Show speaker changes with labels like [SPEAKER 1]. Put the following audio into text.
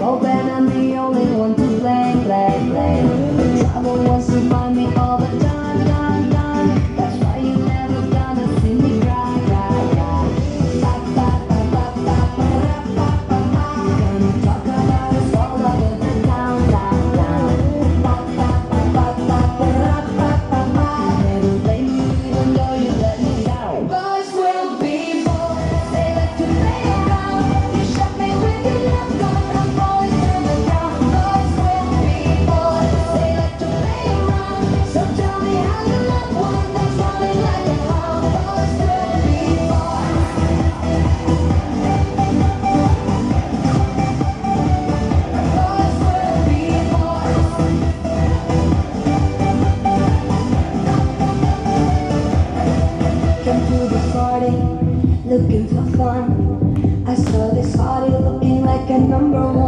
[SPEAKER 1] hoping I'm the only one to blame. Trouble wants to find me all the time. That's why you never gonna see me cry. Ba, ba, ba, ba, ba, ba, ba, ba, ba. Gonna talk about us all over the town. Ba, ba, ba, ba, ba, ba, ba, ba, ba. Never blame you even though you let me down. Boys will be boys, they like to play around. You shot me with your love gun, I'm falling to the ground. Boys will be boys, they like to play around. So tell me how you love one that's running like a hound. Boys will be boys. Boys will be boys. Came to the party looking for fun. I saw this party looking like a number one.